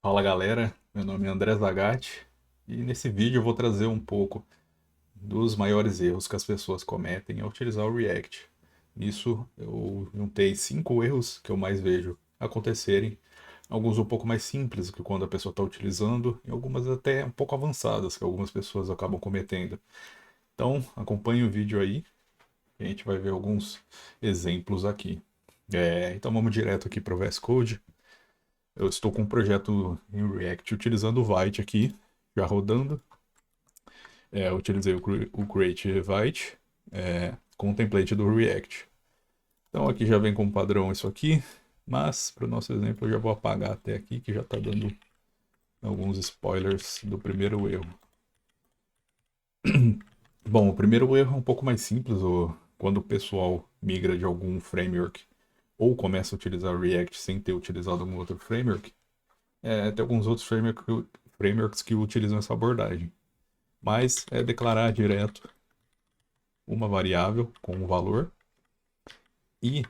Fala galera, meu nome é André Zagatti e nesse vídeo eu vou trazer um pouco dos maiores erros que as pessoas cometem ao utilizar o React. Nisso eu juntei 5 erros que eu mais vejo acontecerem, alguns um pouco mais simples que quando a pessoa está utilizando e algumas até um pouco avançadas que algumas pessoas acabam cometendo. Então acompanhe o vídeo aí e a gente vai ver alguns exemplos aqui. Então vamos direto aqui para o VS Code. Eu estou com um projeto em React utilizando o Vite aqui, já rodando. Eu utilizei o Create Vite com o template do React. Então aqui já vem como padrão isso aqui, mas para o nosso exemplo eu já vou apagar até aqui, que já está dando alguns spoilers do primeiro erro. Bom, o primeiro erro é um pouco mais simples, quando o pessoal migra de algum framework ou começa a utilizar o React sem ter utilizado algum outro framework. Tem alguns outros frameworks que utilizam essa abordagem. Mas é declarar direto uma variável com um valor e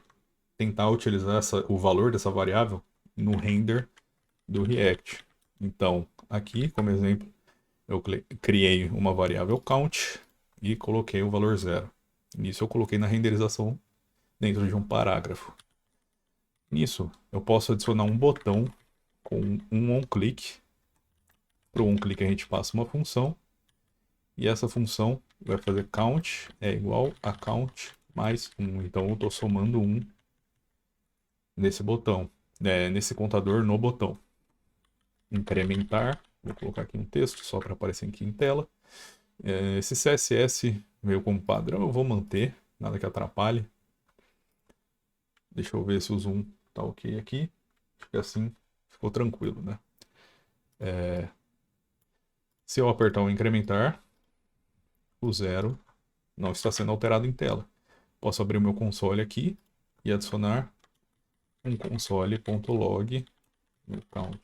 tentar utilizar o valor dessa variável no render do React. Então, aqui, como exemplo, eu criei uma variável count e coloquei o valor 0. Nisso eu coloquei na renderização dentro de um parágrafo. Nisso, eu posso adicionar um botão com um onClick. Para o onClick a gente passa uma função e essa função vai fazer count é igual a count mais 1. Então eu estou somando 1 nesse botão, nesse contador no botão. Incrementar, vou colocar aqui um texto só para aparecer aqui em tela. Esse CSS veio como padrão, eu vou manter, nada que atrapalhe. Deixa eu ver se o zoom está ok aqui. Acho que assim ficou tranquilo, né? Se eu apertar o incrementar, o 0 não está sendo alterado em tela. Posso abrir o meu console aqui e adicionar um console.log no count.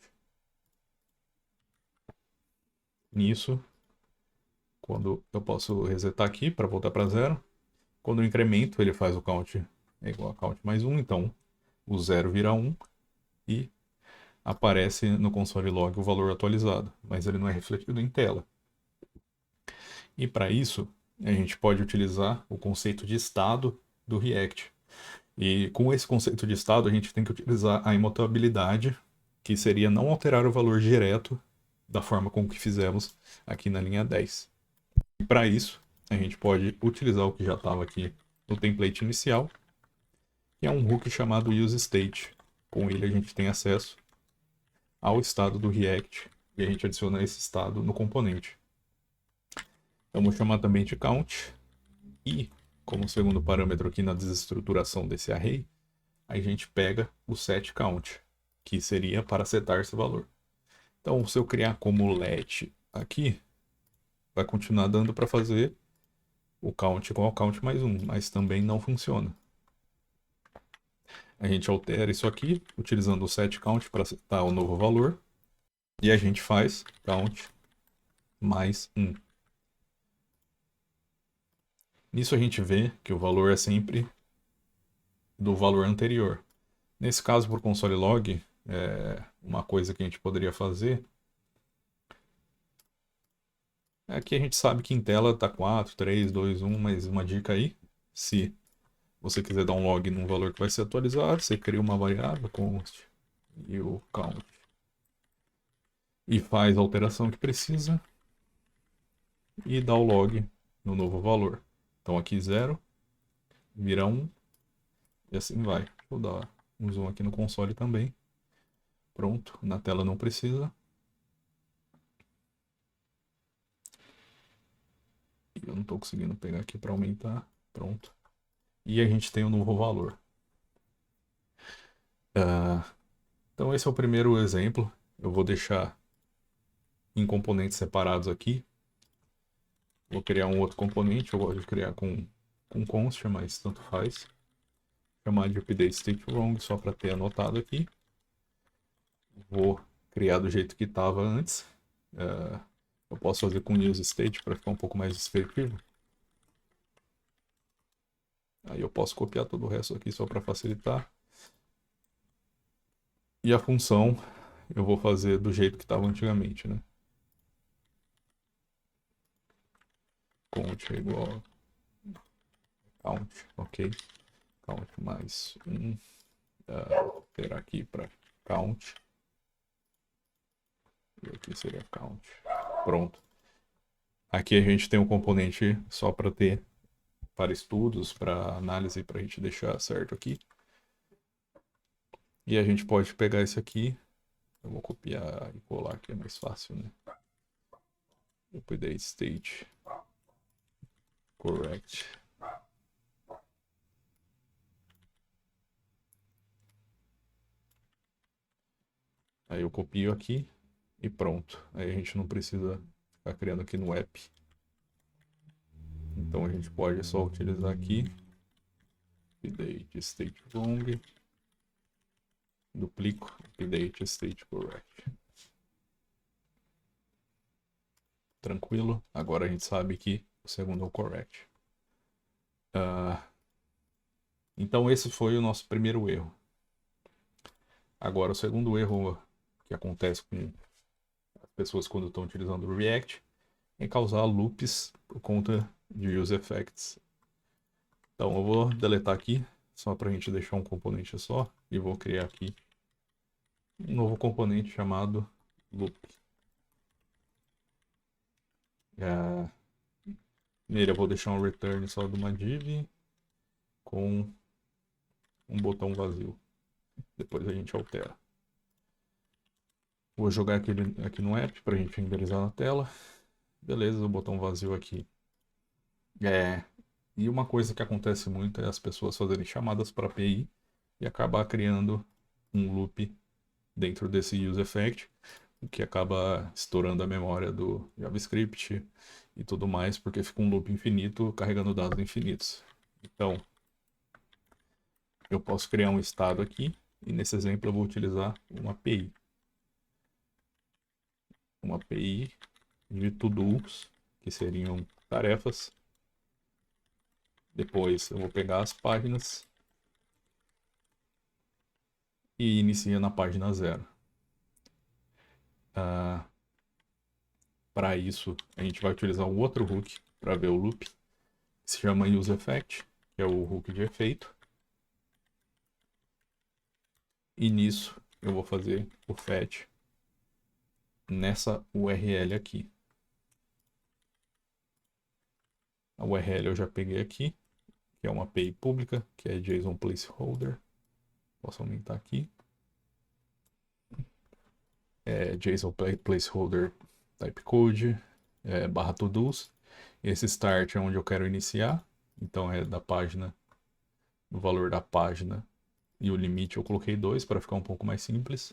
Nisso, quando eu posso resetar aqui para voltar para 0, quando eu incremento ele faz o count é igual a count mais 1, então o 0 vira 1 e aparece no console log o valor atualizado, mas ele não é refletido em tela. E para isso, a gente pode utilizar o conceito de estado do React. E com esse conceito de estado, a gente tem que utilizar a imutabilidade, que seria não alterar o valor direto da forma como que fizemos aqui na linha 10. E para isso, a gente pode utilizar o que já estava aqui no template inicial, que é um hook chamado useState. Com ele a gente tem acesso ao estado do React e a gente adiciona esse estado no componente. Eu vou chamar também de count e, como segundo parâmetro aqui na desestruturação desse array, a gente pega o setCount, que seria para setar esse valor. Então, se eu criar como let aqui, vai continuar dando para fazer o count igual ao count mais 1, mas também não funciona. A gente altera isso aqui, utilizando o setCount para setar o novo valor, e a gente faz count mais 1. Nisso a gente vê que o valor é sempre do valor anterior. Nesse caso, por console log, uma coisa que a gente poderia fazer é que a gente sabe que em tela está 4, 3, 2, 1, mas uma dica aí, se você quiser dar um log num valor que vai ser atualizado, você cria uma variável const e o count e faz a alteração que precisa e dá o log no novo valor. Então aqui 0 vira 1 e assim vai. Vou dar um zoom aqui no console também. Pronto, na tela não precisa. Eu não estou conseguindo pegar aqui para aumentar. Pronto. E a gente tem um novo valor. Então esse é o primeiro exemplo. Eu vou deixar em componentes separados aqui. Vou criar um outro componente. Eu gosto de criar com const, mas tanto faz. Chamar de update state wrong só para ter anotado aqui. Vou criar do jeito que estava antes. Eu posso fazer com use state para ficar um pouco mais descritivo. Aí eu posso copiar todo o resto aqui só para facilitar. E a função eu vou fazer do jeito que estava antigamente, né? Count é igual a count, ok? Count mais um. Vou ter aqui para count. E aqui seria count. Pronto. Aqui a gente tem um componente só para ter para estudos, para análise, para a gente deixar certo aqui. E a gente pode pegar esse aqui. Eu vou copiar e colar aqui, é mais fácil, né? Update state correct. Aí eu copio aqui e pronto. Aí a gente não precisa ficar criando aqui no app. Então a gente pode só utilizar aqui update state wrong, duplico update state correct. Tranquilo. Agora a gente sabe que o segundo é o correct. Então esse foi o nosso primeiro erro. Agora o segundo erro que acontece com as pessoas quando estão utilizando o React é causar loops por conta de use effects. Então eu vou deletar aqui, só para a gente deixar um componente só, e vou criar aqui um novo componente chamado loop. Nele eu vou deixar um return só de uma div com um botão vazio. Depois a gente altera. Vou jogar aqui no app para a gente renderizar na tela. Beleza, o botão vazio aqui. E uma coisa que acontece muito é as pessoas fazerem chamadas para API e acabar criando um loop dentro desse useEffect, o que acaba estourando a memória do JavaScript e tudo mais, porque fica um loop infinito carregando dados infinitos. Então, eu posso criar um estado aqui, e nesse exemplo eu vou utilizar uma API. Uma API de to-dos, que seriam tarefas. Depois eu vou pegar as páginas e inicia na página 0. Para isso, a gente vai utilizar um outro hook para ver o loop, que se chama useEffect, que é o hook de efeito. E nisso eu vou fazer o fetch nessa URL aqui. A URL eu já peguei aqui, que é uma API pública, que é JSON placeholder. Posso aumentar aqui. É JSON placeholder typecode, barra todos. Esse start é onde eu quero iniciar, então é da página, o valor da página, e o limite eu coloquei 2 para ficar um pouco mais simples.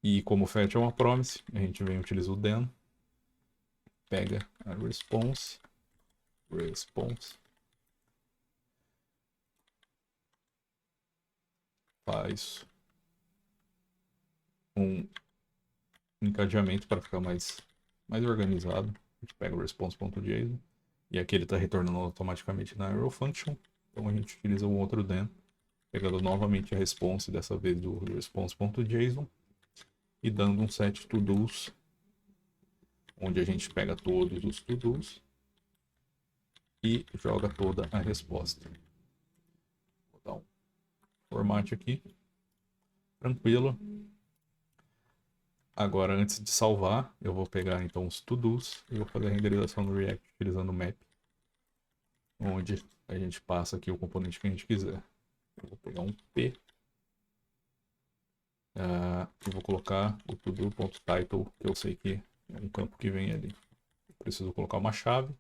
E como o fetch é uma promise, a gente vem e utiliza o then, pega a response, faz um encadeamento para ficar mais organizado. A gente pega o response.json e aqui ele está retornando automaticamente na arrow function. Então a gente utiliza um outro then, pegando novamente a response, dessa vez do response.json, e dando um set to-dos, onde a gente pega todos os to-dos e joga toda a resposta. Vou dar um formate aqui. Tranquilo. Agora, antes de salvar, eu vou pegar então os to-dos e vou fazer a renderização no React utilizando o map, onde a gente passa aqui o componente que a gente quiser. Eu vou pegar um P e vou colocar o to-do.title, que eu sei que é um campo que vem ali. Eu preciso colocar uma chave,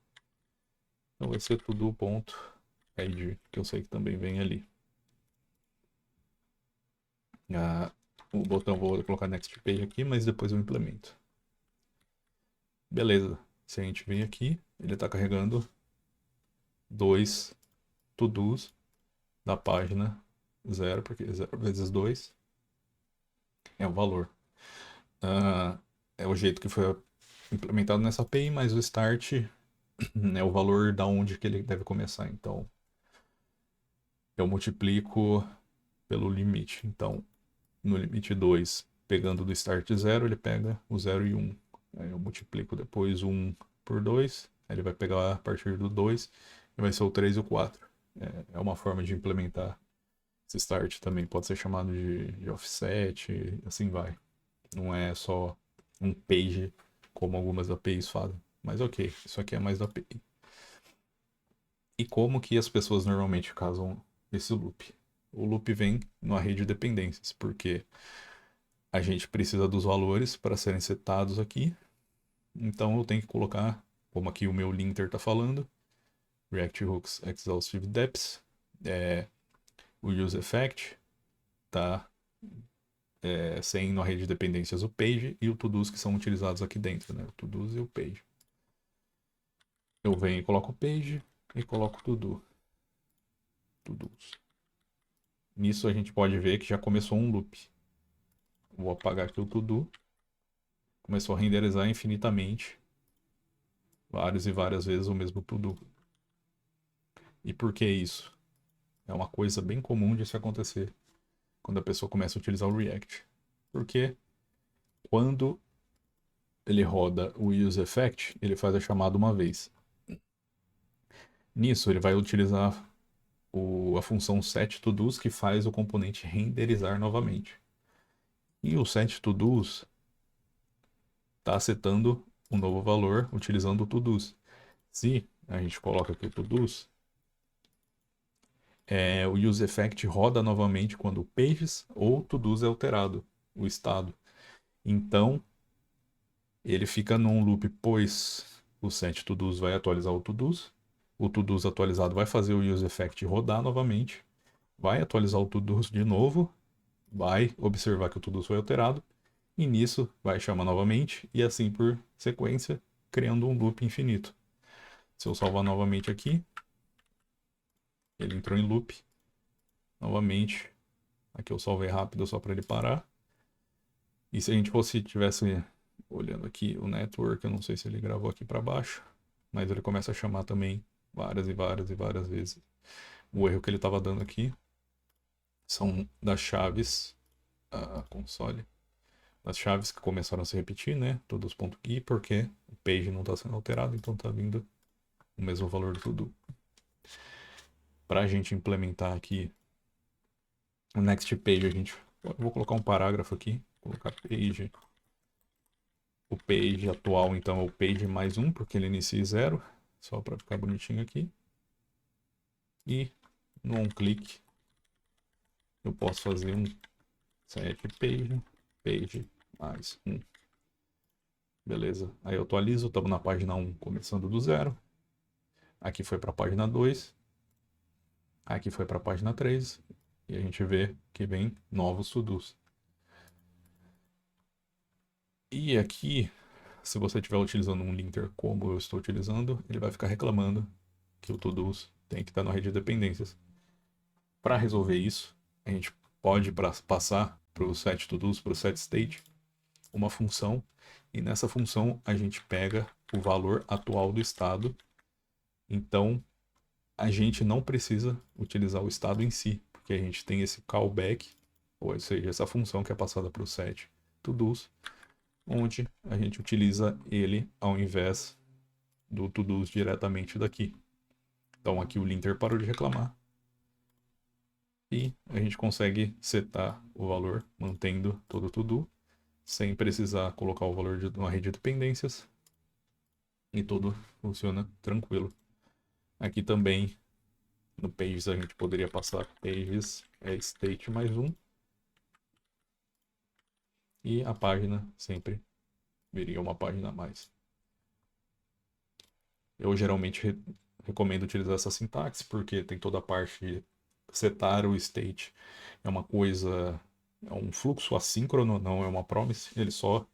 então vai ser to-do.id, que eu sei que também vem ali. O botão vou colocar next page aqui, mas depois eu implemento. Beleza. Se a gente vem aqui, ele está carregando 2 to-dos da página 0, porque 0 vezes 2 é o valor. É o jeito que foi implementado nessa API, mas o start é o valor da onde que ele deve começar. Então, eu multiplico pelo limite. Então, no limite 2 pegando do start 0, ele pega o 0 e 1. Aí eu multiplico depois o 1 por 2, aí ele vai pegar a partir do 2, e vai ser o 3 e o 4. É uma forma de implementar esse start também. Pode ser chamado de offset, e assim vai. Não é só um page, como algumas APIs fazem. Mas ok, isso aqui é mais da API. E como que as pessoas normalmente casam esse loop? O loop vem numa rede de dependências, porque a gente precisa dos valores para serem setados aqui. Então eu tenho que colocar, como aqui o meu linter está falando, React Hooks Exhaustive Depths, o use effect, tá sem na rede de dependências o page e o todos que são utilizados aqui dentro, né? O todos e o page. Eu venho e coloco o page e coloco o todos. Nisso a gente pode ver que já começou um loop. Vou apagar aqui o to-do. Começou a renderizar infinitamente, várias e várias vezes o mesmo to-do. E por que isso? É uma coisa bem comum de se acontecer quando a pessoa começa a utilizar o React. Porque quando ele roda o useEffect, ele faz a chamada uma vez. Nisso, ele vai utilizar a função setToDo's que faz o componente renderizar novamente. E o setToDo's está setando um novo valor utilizando o toDo's. Se a gente coloca aqui o toDo's, o useEffect roda novamente quando o pages ou toDo's é alterado, o estado. Então, ele fica num loop, pois o setToDo's vai atualizar o toDo's atualizado vai fazer o useEffect rodar novamente, vai atualizar o toDo's de novo, vai observar que o toDo's foi alterado, e nisso vai chamar novamente, e assim por sequência, criando um loop infinito. Se eu salvar novamente aqui, ele entrou em loop novamente. Aqui eu salvei rápido só para ele parar. E se a gente tivesse olhando aqui o network, eu não sei se ele gravou aqui para baixo, mas ele começa a chamar também várias e várias e várias vezes. O erro que ele estava dando aqui são das chaves console, das chaves que começaram a se repetir, né? Todos os pontos .key, porque o page não está sendo alterado, então está vindo o mesmo valor do tudo. Para a gente implementar aqui o next page, eu vou colocar um parágrafo aqui, colocar page. O page atual, então, é o page mais 1, porque ele inicia em 0, só para ficar bonitinho aqui. E no onClick eu posso fazer um set page mais 1. Beleza, aí eu atualizo, estamos na página 1 começando do 0. Aqui foi para a página 2. Aqui foi para a página 3. E a gente vê que vem novos to-dos. E aqui, se você estiver utilizando um linter como eu estou utilizando, ele vai ficar reclamando que o to-dos tem que estar na rede de dependências. Para resolver isso, a gente pode passar para o setToDo's, para o setState, uma função, e nessa função a gente pega o valor atual do estado. Então, a gente não precisa utilizar o estado em si, porque a gente tem esse callback, ou seja, essa função que é passada para o setToDo's, onde a gente utiliza ele ao invés do toDo's diretamente daqui. Então aqui o linter parou de reclamar e a gente consegue setar o valor mantendo todo o to-do sem precisar colocar o valor de uma rede de dependências e tudo funciona tranquilo. Aqui também no pages a gente poderia passar pages state mais 1 e a página sempre viria uma página a mais. Eu geralmente recomendo utilizar essa sintaxe porque tem toda a parte de setar o state. É uma coisa, é um fluxo assíncrono, não é uma promise. Ele só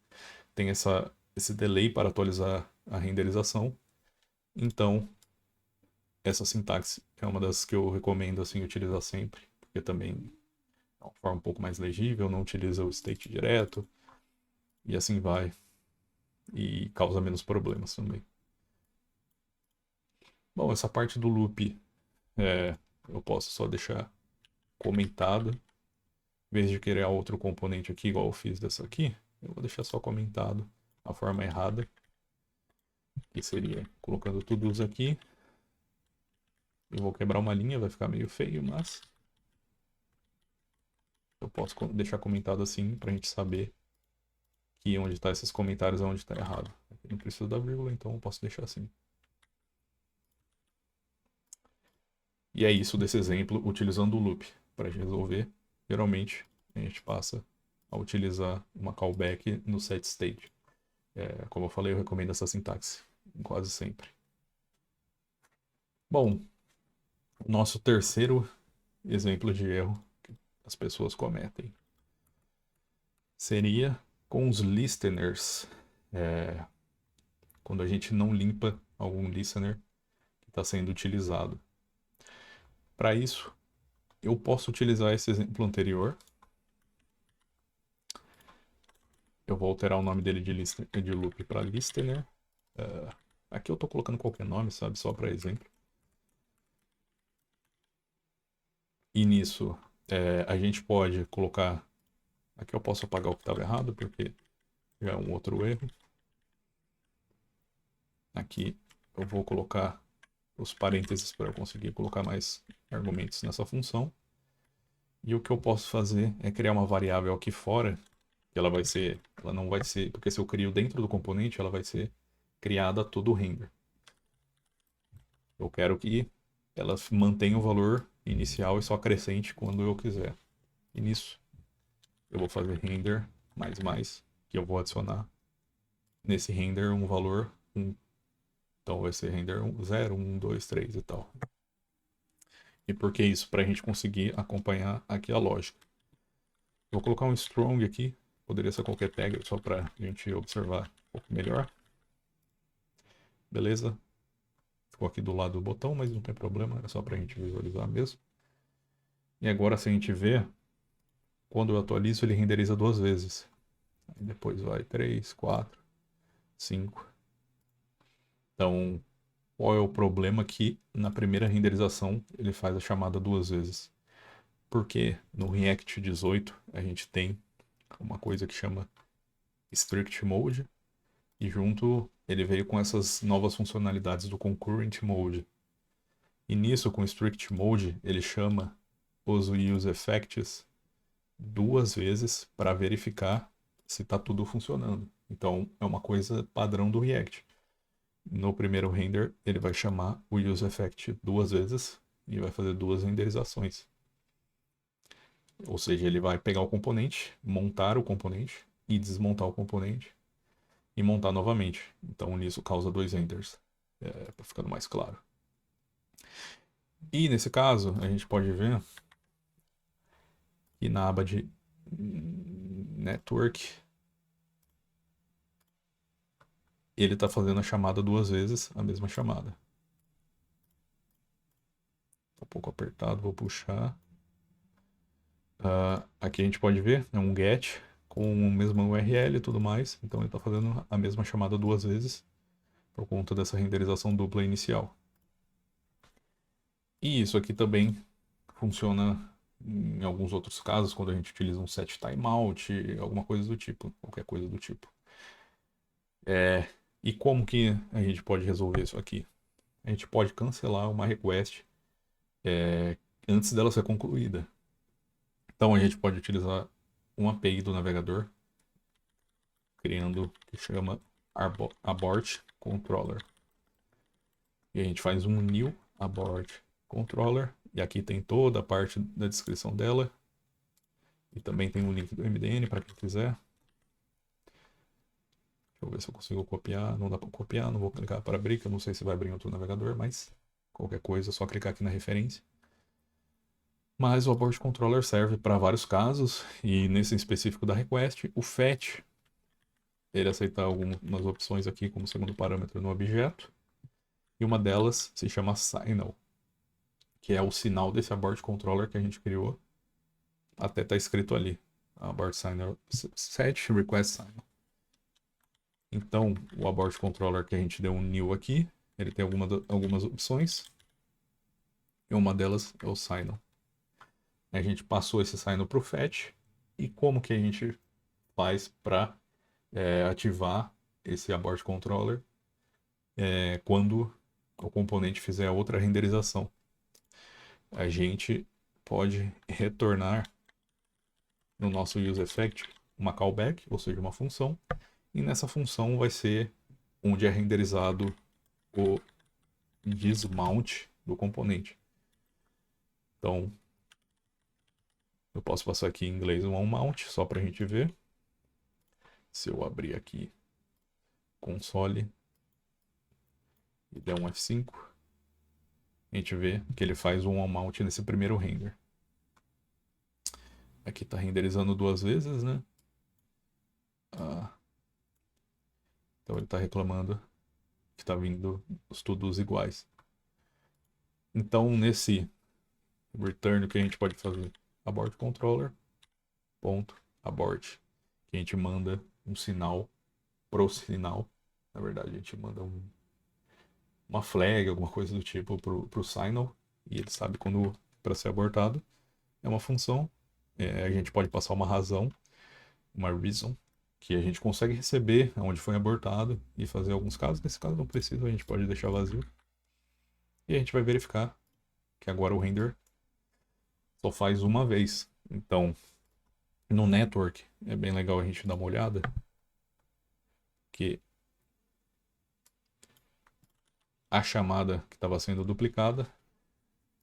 tem esse delay para atualizar a renderização. Então, essa sintaxe é uma das que eu recomendo assim utilizar sempre, porque também é uma forma um pouco mais legível, não utiliza o state direto e assim vai. E causa menos problemas também. Bom, essa parte do loop eu posso só deixar comentado. vez de criar outro componente aqui, igual eu fiz dessa aqui, eu vou deixar só comentado a forma errada, que seria colocando tudo isso aqui. Eu vou quebrar uma linha, vai ficar meio feio, mas eu posso deixar comentado assim pra gente saber que onde está esses comentários é onde está errado. Aqui não precisa da vírgula, então eu posso deixar assim. E é isso desse exemplo utilizando o loop. Para resolver, geralmente a gente passa a utilizar uma callback no set state. Como eu falei, eu recomendo essa sintaxe quase sempre. Bom, o nosso terceiro exemplo de erro que as pessoas cometem seria com os listeners. Quando a gente não limpa algum listener que está sendo utilizado. Para isso, eu posso utilizar esse exemplo anterior. Eu vou alterar o nome dele de loop para listener. Aqui eu estou colocando qualquer nome, sabe? Só para exemplo. E nisso, a gente pode colocar... Aqui eu posso apagar o que estava errado, porque já é um outro erro. Aqui eu vou colocar os parênteses para eu conseguir colocar mais argumentos nessa função. E o que eu posso fazer é criar uma variável aqui fora, que ela não vai ser, porque se eu crio dentro do componente, ela vai ser criada a todo render. Eu quero que ela mantenha o valor inicial e só acrescente quando eu quiser. E nisso, eu vou fazer render mais, que eu vou adicionar nesse render um valor 1. Então vai ser render 0, 1, 2, 3 e tal. E por que isso? Para a gente conseguir acompanhar aqui a lógica. Vou colocar um strong aqui, poderia ser qualquer tag, só para a gente observar um pouco melhor. Beleza? Ficou aqui do lado do botão, mas não tem problema, é só para a gente visualizar mesmo. E agora, se a gente ver, quando eu atualizo, ele renderiza 2 vezes. Aí depois vai 3, 4, 5. Então, qual é o problema? Que na primeira renderização ele faz a chamada 2 vezes. Porque no React 18 a gente tem uma coisa que chama Strict Mode, e junto ele veio com essas novas funcionalidades do Concurrent Mode. E nisso, com Strict Mode, ele chama os Use Effects 2 vezes para verificar se está tudo funcionando. Então, é uma coisa padrão do React. No primeiro render, ele vai chamar o Use Effect 2 vezes e vai fazer 2 renderizações. Ou seja, ele vai pegar o componente, montar o componente e desmontar o componente e montar novamente. Então, nisso causa 2 renders, para ficar mais claro. E nesse caso, a gente pode ver que na aba de Network, ele está fazendo a chamada 2 vezes, a mesma chamada. Tá um pouco apertado, vou puxar. Aqui a gente pode ver, é um get com o mesmo URL e tudo mais. Então ele está fazendo a mesma chamada 2 vezes por conta dessa renderização dupla inicial. E isso aqui também funciona em alguns outros casos, quando a gente utiliza um set timeout, alguma coisa do tipo, qualquer coisa do tipo. E como que a gente pode resolver isso aqui? A gente pode cancelar uma request antes dela ser concluída. Então a gente pode utilizar uma API do navegador, criando o que chama abort controller. E a gente faz um new abort controller, e aqui tem toda a parte da descrição dela, e também tem um link do MDN para quem quiser. Deixa eu ver se eu consigo copiar. Não dá para copiar, não vou clicar para abrir, que eu não sei se vai abrir em outro navegador, mas qualquer coisa é só clicar aqui na referência. Mas o abort controller serve para vários casos, e nesse específico da request, o fetch, ele aceita algumas opções aqui como segundo parâmetro no objeto, e uma delas se chama signal, que é o sinal desse abort controller que a gente criou. Até está escrito ali, abort signal set request signal. Então, o abort controller que a gente deu um new aqui, ele tem algumas opções, e uma delas é o signal. A gente passou esse signal para o fetch, e como que a gente faz para ativar esse abort controller quando o componente fizer outra renderização. A gente pode retornar no nosso useEffect uma callback, ou seja, uma função, e nessa função vai ser onde é renderizado o dismount do componente. Então, eu posso passar aqui em inglês um onMount, só para a gente ver. Se eu abrir aqui console e der um F5, a gente vê que ele faz um onMount nesse primeiro render. Aqui está renderizando duas vezes, né? Então ele está reclamando que está vindo os todos iguais. Então nesse return que a gente pode fazer abort controller ponto abort, que a gente manda um sinal pro sinal. Na verdade a gente manda uma flag, alguma coisa do tipo pro signal, e ele sabe quando para ser abortado. É uma função. A gente pode passar uma razão, uma reason, que a gente consegue receber onde foi abortado e fazer alguns casos. Nesse caso não precisa, a gente pode deixar vazio. E a gente vai verificar que agora o render só faz uma vez. Então, no network é bem legal a gente dar uma olhada, que a chamada que estava sendo duplicada,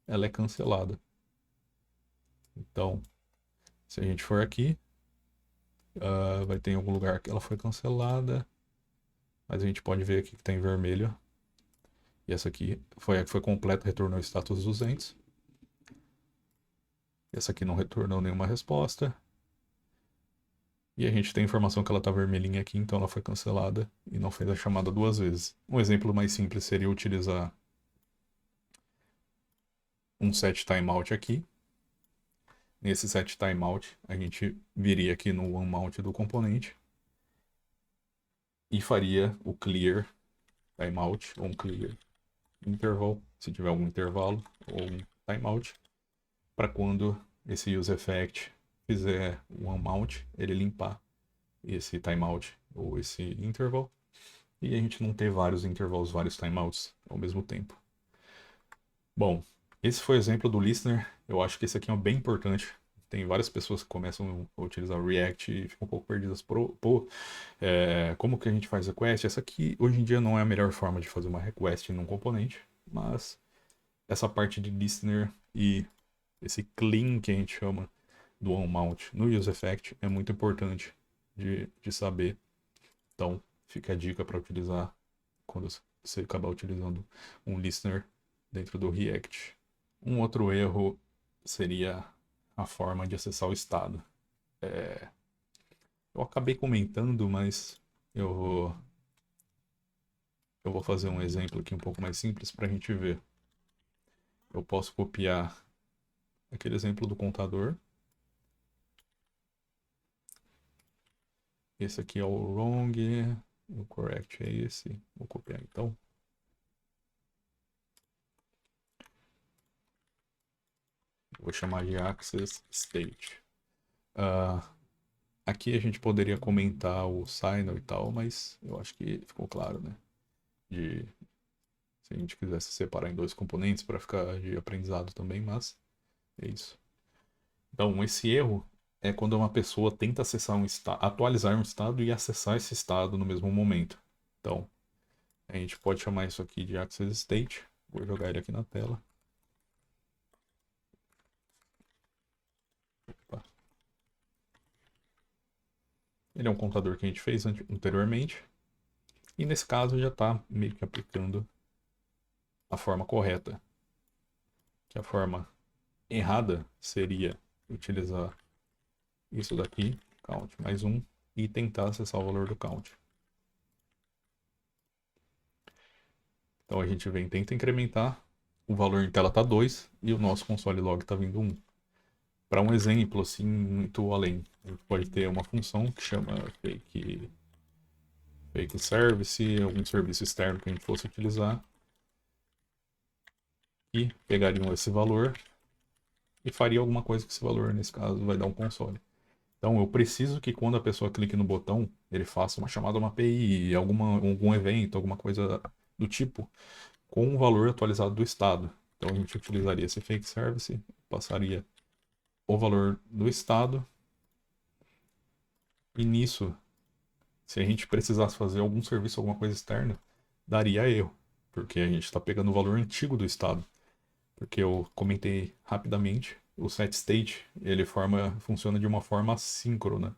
ela é cancelada. Então, se a gente for aqui, vai ter em algum lugar que ela foi cancelada, mas a gente pode ver aqui que está em vermelho. E essa aqui foi a que foi completa, retornou status 200. Essa aqui não retornou nenhuma resposta. E a gente tem a informação que ela está vermelhinha aqui, então ela foi cancelada e não fez a chamada duas vezes. Um exemplo mais simples seria utilizar um set timeout aqui. Nesse set timeout, a gente viria aqui no onMount do componente e faria o clear timeout ou um clear interval, se tiver algum intervalo, ou um timeout, para quando esse useEffect fizer o onMount, ele limpar esse timeout ou esse interval, e a gente não ter vários intervalos, vários timeouts ao mesmo tempo. Bom, esse foi o exemplo do listener. Eu acho que esse aqui é bem importante. Tem várias pessoas que começam a utilizar o React e ficam um pouco perdidas. Como que a gente faz request? Essa aqui, hoje em dia, não é a melhor forma de fazer uma request num componente, mas essa parte de listener e esse clean que a gente chama do onMount no useEffect é muito importante de saber. Então, fica a dica para utilizar quando você acabar utilizando um listener dentro do React. Um outro erro seria a forma de acessar o estado. Eu acabei comentando, mas eu vou fazer um exemplo aqui um pouco mais simples para a gente ver. Eu posso copiar aquele exemplo do contador. Esse aqui é o wrong, o correct é esse. Vou copiar então. Vou chamar de access state. Aqui a gente poderia comentar o signal e tal, mas eu acho que ficou claro, né? Se a gente quisesse separar em dois componentes para ficar de aprendizado também, mas é isso. Então, esse erro é quando uma pessoa tenta acessar atualizar um estado e acessar esse estado no mesmo momento. Então, a gente pode chamar isso aqui de access state. Vou jogar ele aqui na tela. Opa. Ele é um contador que a gente fez anteriormente. E nesse caso já está meio que aplicando a forma correta. Que a forma errada seria utilizar isso daqui, count mais 1, e tentar acessar o valor do count. Então a gente vem, tenta incrementar, o valor em tela está 2 e o nosso console log está vindo 1. Para um exemplo assim, muito além, a gente pode ter uma função que chama fake service, algum serviço externo que a gente fosse utilizar, e pegariam esse valor e faria alguma coisa com esse valor, nesse caso vai dar um console. Então, eu preciso que quando a pessoa clique no botão, ele faça uma chamada a uma API, algum evento, alguma coisa do tipo, com o valor atualizado do estado. Então, a gente utilizaria esse fake service, passaria o valor do estado, e nisso, se a gente precisasse fazer algum serviço, alguma coisa externa, daria erro, porque a gente está pegando o valor antigo do estado. Porque eu comentei rapidamente, o set state ele funciona de uma forma assíncrona.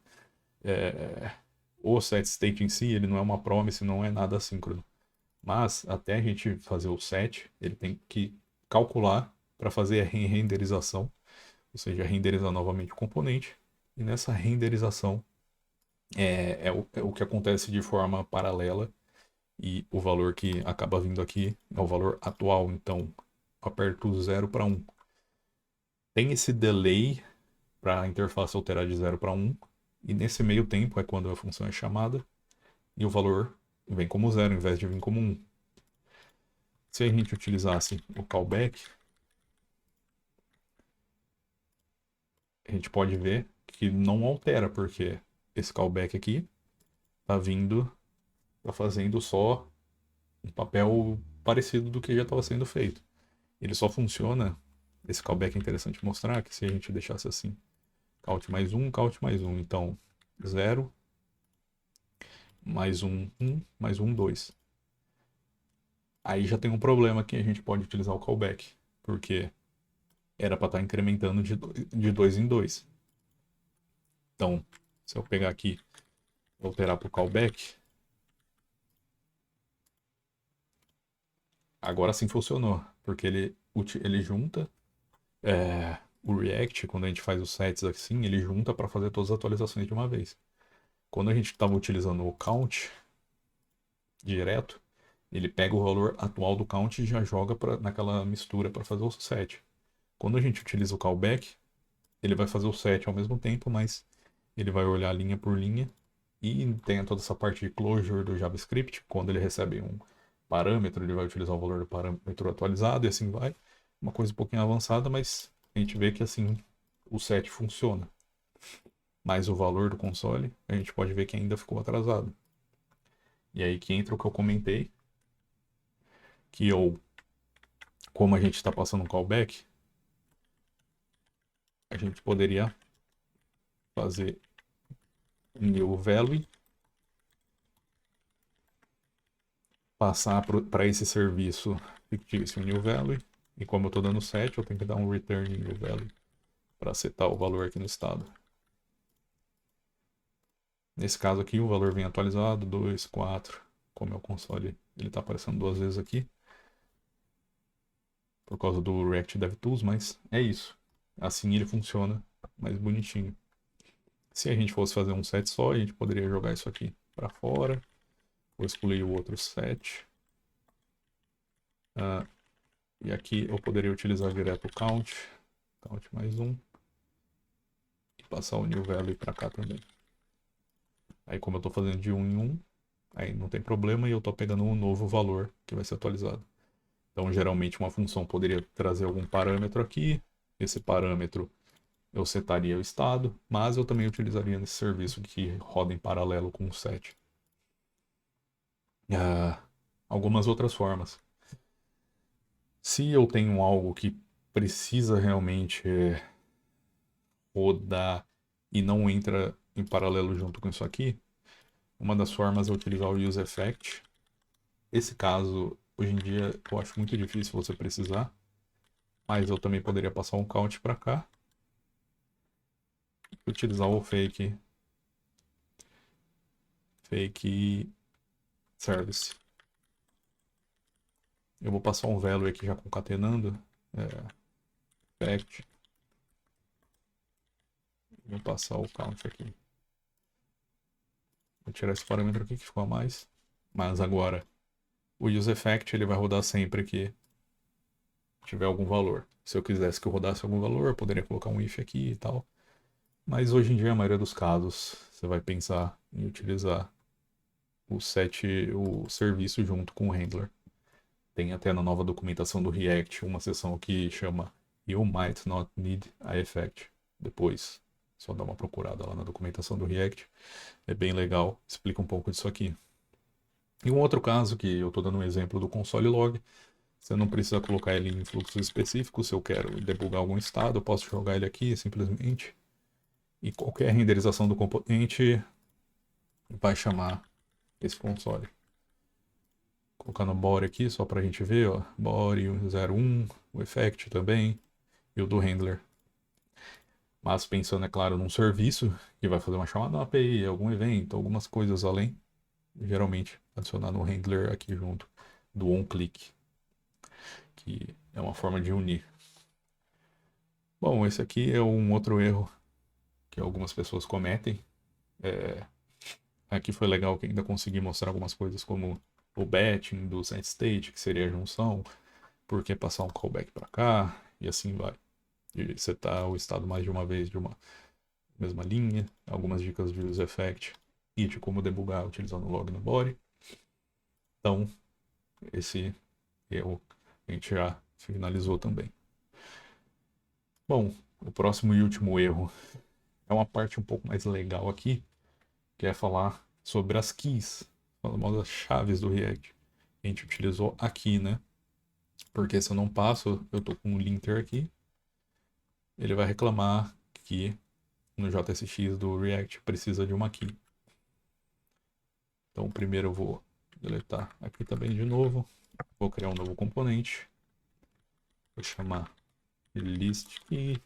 O set state em si ele não é uma promise, não é nada assíncrono. Mas até a gente fazer o set, ele tem que calcular para fazer a renderização, ou seja, renderizar novamente o componente. E nessa renderização é o que acontece de forma paralela e o valor que acaba vindo aqui é o valor atual. Então, aperto 0 para 1. Tem esse delay para a interface alterar de 0 para 1, e nesse meio tempo é quando a função é chamada e o valor vem como 0 em vez de vir como 1. Se a gente utilizasse o callback, a gente pode ver que não altera, porque esse callback aqui está fazendo só um papel parecido do que já estava sendo feito. Ele só funciona, esse callback é interessante mostrar, que se a gente deixasse assim, count mais 1, count mais 1, então 0, mais 1, 1, mais 1, 2. Aí já tem um problema que a gente pode utilizar o callback, porque era para estar incrementando de 2 em 2. Então, se eu pegar aqui e alterar para o callback, agora sim funcionou, porque ele junta o React, quando a gente faz os sets assim, ele junta para fazer todas as atualizações de uma vez. Quando a gente estava utilizando o count direto, ele pega o valor atual do count e já joga naquela mistura para fazer o set. Quando a gente utiliza o callback, ele vai fazer o set ao mesmo tempo, mas ele vai olhar linha por linha e tem toda essa parte de closure do JavaScript. Quando ele recebe um parâmetro, ele vai utilizar o valor do parâmetro atualizado e assim vai. Uma coisa um pouquinho avançada, mas a gente vê que assim o set funciona. Mas o valor do console, a gente pode ver que ainda ficou atrasado. E aí que entra o que eu comentei, que como a gente está passando um callback, a gente poderia fazer um new value, passar para esse serviço fictício new value, e como eu estou dando set, eu tenho que dar um return new value para setar o valor aqui no estado. Nesse caso aqui, o valor vem atualizado, 2, 4, como é o console, ele está aparecendo duas vezes aqui, por causa do React DevTools, mas é isso. Assim ele funciona mais bonitinho. Se a gente fosse fazer um set só, a gente poderia jogar isso aqui para fora. Vou excluir o outro set. E aqui eu poderia utilizar direto o count. Count mais 1. E passar o new value para cá também. Aí como eu estou fazendo de 1 em 1, aí não tem problema e eu estou pegando um novo valor que vai ser atualizado. Então geralmente uma função poderia trazer algum parâmetro aqui. Esse parâmetro eu setaria o estado, mas eu também utilizaria nesse serviço que roda em paralelo com o set. Algumas outras formas. Se eu tenho algo que precisa realmente rodar e não entra em paralelo junto com isso aqui, uma das formas é utilizar o useEffect. Esse caso, hoje em dia, eu acho muito difícil você precisar, mas eu também poderia passar um count para cá e utilizar o fake service. Eu vou passar um value aqui já concatenando. Effect. Vou passar o count aqui. Vou tirar esse parâmetro aqui que ficou a mais. Mas agora, o useEffect ele vai rodar sempre que tiver algum valor. Se eu quisesse que eu rodasse algum valor, eu poderia colocar um if aqui e tal. Mas hoje em dia, a maioria dos casos, você vai pensar em utilizar o serviço junto com o handler. Tem até na nova documentação do React uma seção que chama You might not need a effect. Depois, Só dá uma procurada lá na documentação do React. É bem legal, explica um pouco disso aqui. E um outro caso que eu estou dando um exemplo do console log, você não precisa colocar ele em fluxos específicos. Se eu quero debugar algum estado, eu posso jogar ele aqui simplesmente. E qualquer renderização do componente vai chamar esse console. Vou colocar no body aqui só para a gente ver, ó. Body 01, o effect também e o do handler. Mas pensando, é claro, num serviço que vai fazer uma chamada na API, algum evento, algumas coisas além, geralmente adicionar no handler aqui junto do onClick, que é uma forma de unir. Bom, esse aqui é um outro erro que algumas pessoas cometem. Aqui foi legal que ainda consegui mostrar algumas coisas como o batching do setState, que seria a junção, por que passar um callback para cá, e assim vai. E setar o estado mais de uma vez de uma mesma linha, algumas dicas de use effect e de como debugar utilizando o log no body. Então, esse erro a gente já finalizou também. Bom, o próximo e último erro é uma parte um pouco mais legal aqui, que é falar sobre as keys, as famosas chaves do React. A gente utilizou aqui, né? Porque se eu não passo, eu tô com um linter aqui, ele vai reclamar que no JSX do React precisa de uma key. Então primeiro eu vou deletar aqui também de novo, vou criar um novo componente, vou chamar de list key,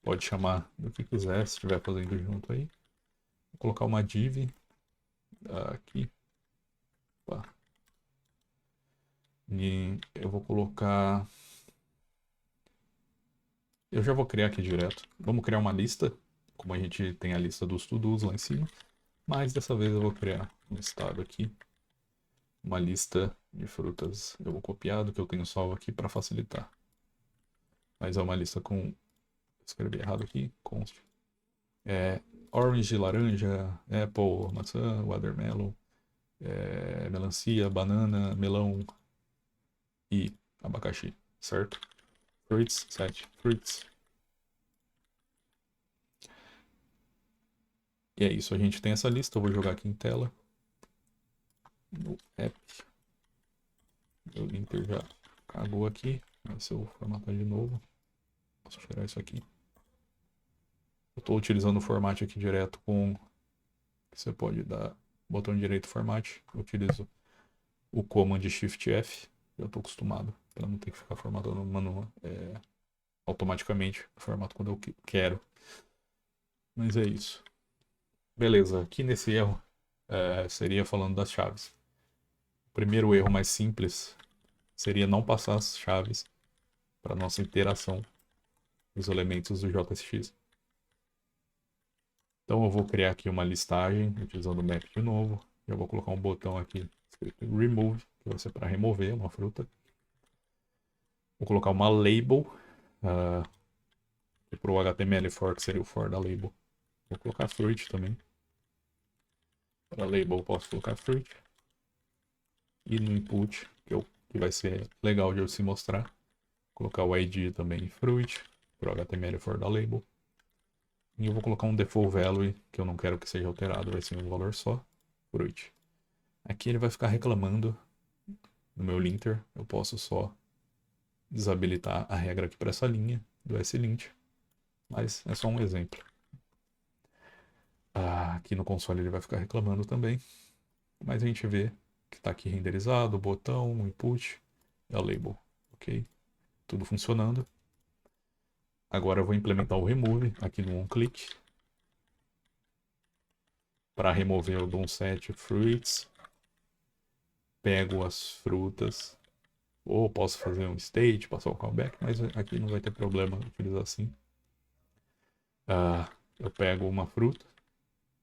pode chamar do que quiser se estiver fazendo junto aí. Vou colocar uma div aqui. Opa. E eu vou colocar. Eu já vou criar aqui direto. Vamos criar uma lista, como a gente tem a lista dos to-dos lá em cima. Mas dessa vez eu vou criar um estado aqui. Uma lista de frutas. Eu vou copiar do que eu tenho salvo aqui para facilitar. Mas é uma lista com. Escrevi errado aqui. Const. Orange, laranja, apple, maçã, watermelon, melancia, banana, melão e abacaxi, certo? Fruits, set fruits. E é isso, a gente tem essa lista, eu vou jogar aqui em tela. No app. Meu linter já cagou aqui, mas se eu formatar de novo, posso tirar isso aqui. Eu estou utilizando o format aqui direto com... Você pode dar botão direito format, eu utilizo o Command Shift F, eu estou acostumado, para não ter que ficar formatando manual, automaticamente, o formato quando eu quero. Mas é isso. Beleza, aqui nesse erro seria falando das chaves. O primeiro erro mais simples seria não passar as chaves para nossa interação dos elementos do JSX. Então eu vou criar aqui uma listagem utilizando o map de novo. Eu vou colocar um botão aqui escrito remove, que vai ser para remover uma fruta. Vou colocar uma label para o HTML for, que seria o for da label. Vou colocar fruit também. Para label posso colocar fruit. E no input, que vai ser legal de eu se mostrar, colocar o ID também fruit, para o HTML for da label. E eu vou colocar um default value, que eu não quero que seja alterado, vai ser um valor só, fruit. Aqui ele vai ficar reclamando no meu linter, eu posso só desabilitar a regra aqui para essa linha do slint, mas é só um exemplo. Aqui no console ele vai ficar reclamando também, mas a gente vê que está aqui renderizado, o botão, o input e a label, ok? Tudo funcionando. Agora eu vou implementar o remove aqui no onClick. Para remover eu dou um set fruits, pego as frutas, ou posso fazer um state, passar o callback, mas aqui não vai ter problema utilizar assim. Eu pego uma fruta,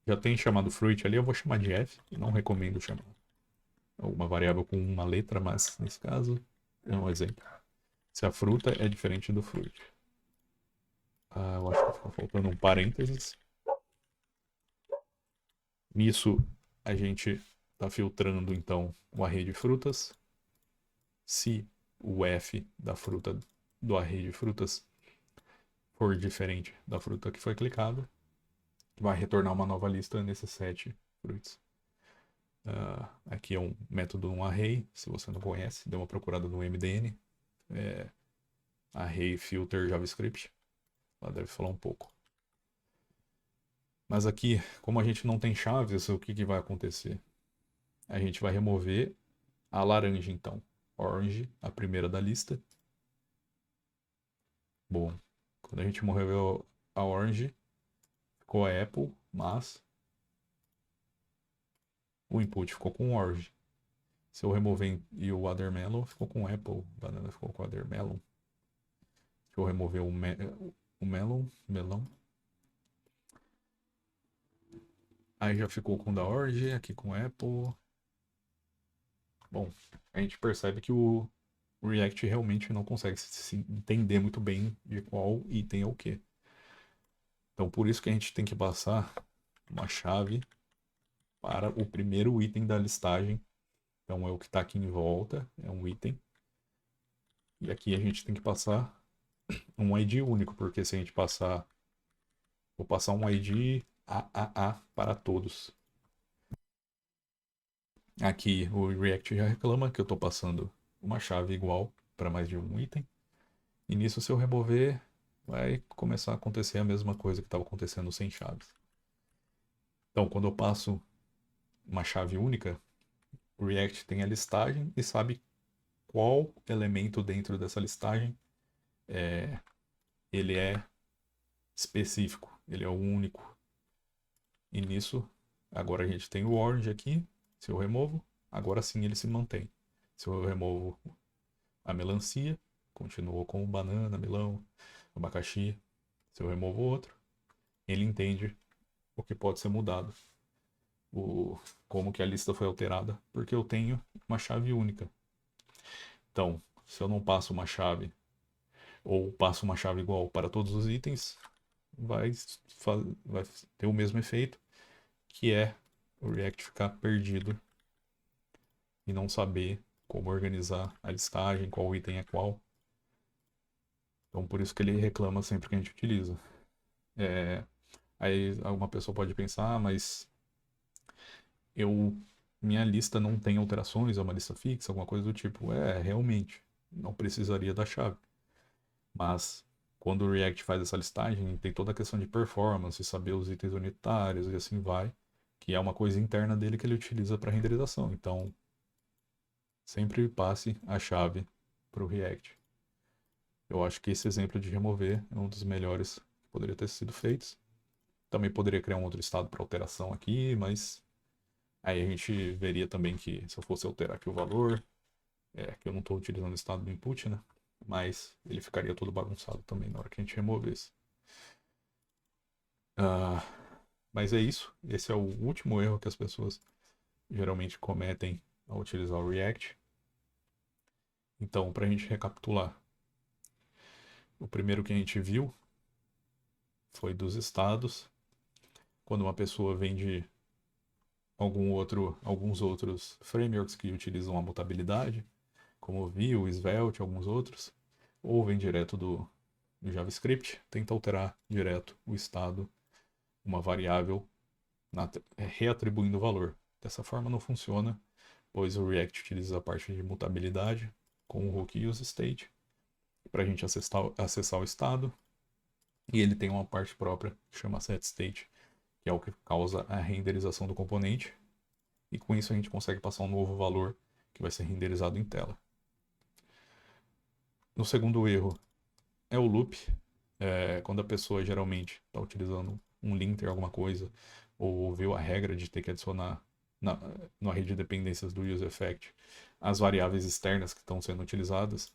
já tem chamado fruit ali, eu vou chamar de f, não recomendo chamar alguma variável com uma letra, mas nesse caso é um exemplo. Se a fruta é diferente do fruit. Eu acho que ficou faltando um parênteses. Nisso a gente está filtrando então o array de frutas. Se o f da fruta do array de frutas cor diferente da fruta que foi clicada, vai retornar uma nova lista nesses 7 fruits. Aqui é um método, um array, se você não conhece, dê uma procurada no MDN, array filter JavaScript, lá deve falar um pouco. Mas aqui, como a gente não tem chaves, o que vai acontecer? A gente vai remover a laranja, então. Orange, a primeira da lista. Bom, quando a gente removeu a orange, ficou a apple, mas o input ficou com orange. Se eu remover e o watermelon, ficou com apple, banana ficou com watermelon. Se eu remover o melão, aí já ficou com da orange, aqui com apple. Bom, a gente percebe que o React realmente não consegue se entender muito bem de qual item é o que. Então, por isso que a gente tem que passar uma chave para o primeiro item da listagem. Então, é o que está aqui em volta, é um item. E aqui a gente tem que passar um ID único, porque se a gente passar... Vou passar um ID AAA para todos. Aqui o React já reclama que eu estou passando uma chave igual para mais de um item. E nisso, se eu remover, vai começar a acontecer a mesma coisa que estava acontecendo sem chaves. Então, quando eu passo uma chave única, o React tem a listagem e sabe qual elemento dentro dessa listagem ele é específico, ele é o único. E nisso, agora a gente tem o orange aqui. Se eu removo, agora sim ele se mantém. Se eu removo a melancia, continua com banana, melão, abacaxi. Se eu removo outro, ele entende o que pode ser mudado. Como que a lista foi alterada, porque eu tenho uma chave única. Então, se eu não passo uma chave ou passo uma chave igual para todos os itens, vai ter o mesmo efeito, que é o React ficar perdido e não saber como organizar a listagem, qual item é qual. Então, por isso que ele reclama sempre que a gente utiliza. Aí alguma pessoa pode pensar, mas minha lista não tem alterações, é uma lista fixa, alguma coisa do tipo. Realmente, não precisaria da chave. Mas quando o React faz essa listagem, tem toda a questão de performance, saber os itens unitários e assim vai, que é uma coisa interna dele que ele utiliza para renderização. Então, sempre passe a chave para o React. Eu acho que esse exemplo de remover é um dos melhores que poderia ter sido feito. Também poderia criar um outro estado para alteração aqui, mas aí a gente veria também que se eu fosse alterar aqui o valor, que eu não estou utilizando o estado do input, né? Mas ele ficaria todo bagunçado também na hora que a gente removesse. Mas é isso. Esse é o último erro que as pessoas geralmente cometem ao utilizar o React. Então, para a gente recapitular, o primeiro que a gente viu foi dos estados. Quando uma pessoa vem de alguns outros frameworks que utilizam a mutabilidade, como o Vue, Svelte, alguns outros, ou vem direto do JavaScript, tenta alterar direto o estado, uma variável, reatribuindo o valor. Dessa forma não funciona, pois o React utiliza a parte de mutabilidade com o hook useState para a gente acessar o estado, e ele tem uma parte própria que chama setState, que é o que causa a renderização do componente, e com isso a gente consegue passar um novo valor que vai ser renderizado em tela. No segundo erro é o loop, quando a pessoa geralmente está utilizando um linter, alguma coisa, ou viu a regra de ter que adicionar no array de dependências do useEffect as variáveis externas que estão sendo utilizadas,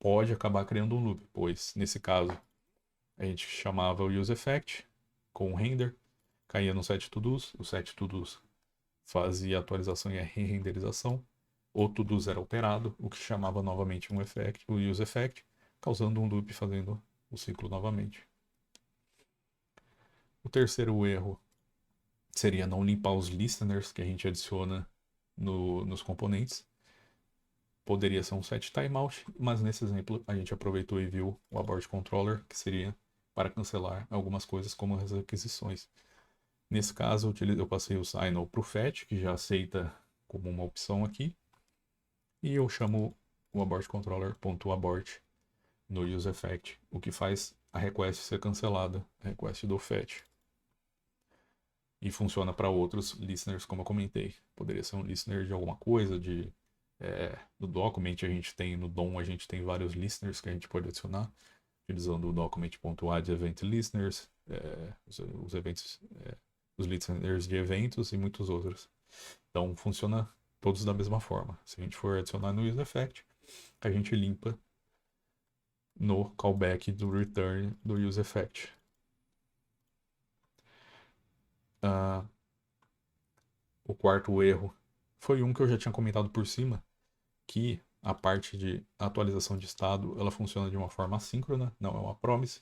pode acabar criando um loop, pois nesse caso a gente chamava o useEffect com o render, caía no setToDos, o setToDos fazia a atualização e a re-renderização, o toDos era alterado, o que chamava novamente o useEffect, causando um loop fazendo o ciclo novamente. O terceiro erro seria não limpar os listeners que a gente adiciona nos componentes. poderia ser um set timeout, mas nesse exemplo a gente aproveitou e viu o abort controller, que seria para cancelar algumas coisas como as requisições. Nesse caso, eu passei o signal para o fetch, que já aceita como uma opção aqui, e eu chamo o abort controller.abort no useEffect, o que faz a request ser cancelada, a request do fetch. E funciona para outros listeners, como eu comentei. Poderia ser um listener de alguma coisa, no document a gente tem, no DOM a gente tem vários listeners que a gente pode adicionar, utilizando o document.add event listeners, os eventos, os listeners de eventos e muitos outros. Então funciona todos da mesma forma. Se a gente for adicionar no useEffect, a gente limpa no callback do return do useEffect. O quarto erro foi um que eu já tinha comentado por cima, que a parte de atualização de estado ela funciona de uma forma assíncrona, não é uma promise,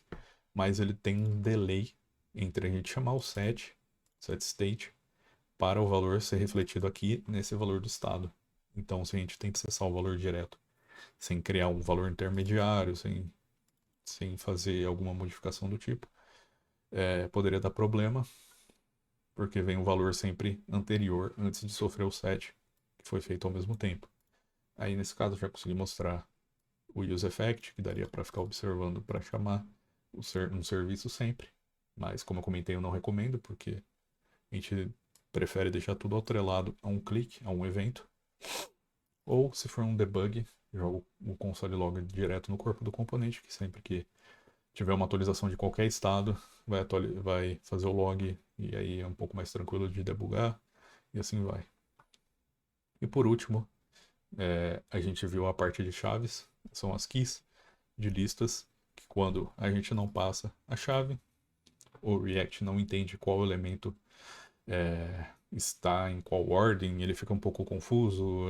mas ele tem um delay entre a gente chamar o set state, para o valor ser refletido aqui nesse valor do estado. Então, se a gente tem que acessar o valor direto, sem criar um valor intermediário, sem fazer alguma modificação do tipo, poderia dar problema, porque vem um valor sempre anterior, antes de sofrer o set, que foi feito ao mesmo tempo. Aí, nesse caso, eu já consegui mostrar o useEffect, que daria para ficar observando para chamar um serviço sempre. Mas, como eu comentei, eu não recomendo, porque a gente prefere deixar tudo atrelado a um clique, a um evento. Ou, se for um debug, jogo o console log direto no corpo do componente, que sempre que tiver uma atualização de qualquer estado, vai fazer o log, e aí é um pouco mais tranquilo de debugar, e assim vai. E por último, a gente viu a parte de chaves, são as keys de listas, que quando a gente não passa a chave, o React não entende qual elemento está em qual ordem, ele fica um pouco confuso.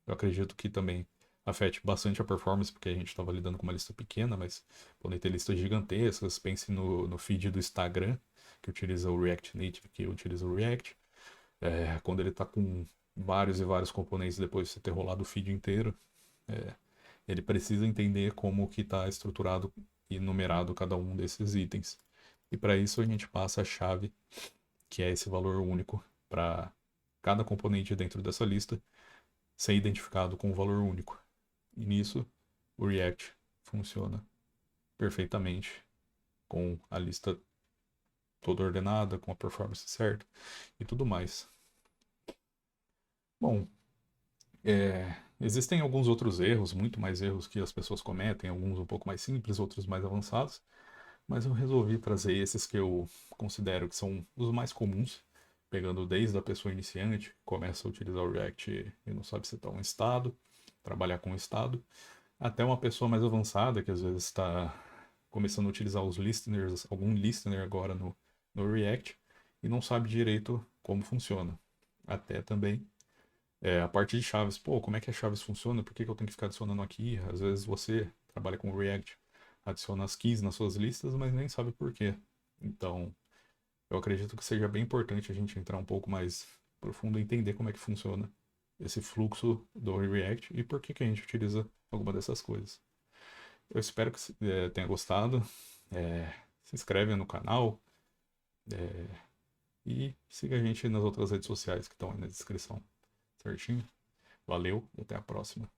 Eu acredito que também afete bastante a performance, porque a gente estava lidando com uma lista pequena, mas podem ter listas gigantescas. Pense no feed do Instagram, que utiliza o React Native, que utiliza o React. Quando ele está com vários e vários componentes depois de você ter rolado o feed inteiro, ele precisa entender como que está estruturado e numerado cada um desses itens. E para isso a gente passa a chave, que é esse valor único para cada componente dentro dessa lista ser identificado com um valor único. E nisso o React funciona perfeitamente com a lista toda ordenada, com a performance certa e tudo mais. Bom, existem alguns outros erros, muito mais erros que as pessoas cometem, alguns um pouco mais simples, outros mais avançados, mas eu resolvi trazer esses que eu considero que são os mais comuns, pegando desde a pessoa iniciante, que começa a utilizar o React e não sabe setar um estado, trabalhar com o estado, até uma pessoa mais avançada, que às vezes está começando a utilizar os listeners, algum listener agora no React, e não sabe direito como funciona. Até também a parte de chaves. Pô, como é que as chaves funcionam? Por que eu tenho que ficar adicionando aqui? Às vezes você trabalha com o React, adiciona as keys nas suas listas, mas nem sabe por quê. Então, eu acredito que seja bem importante a gente entrar um pouco mais profundo e entender como é que funciona esse fluxo do React e por que a gente utiliza alguma dessas coisas. Eu espero que tenha gostado. Se inscreve no canal e siga a gente nas outras redes sociais que estão aí na descrição. Certinho? Valeu e até a próxima.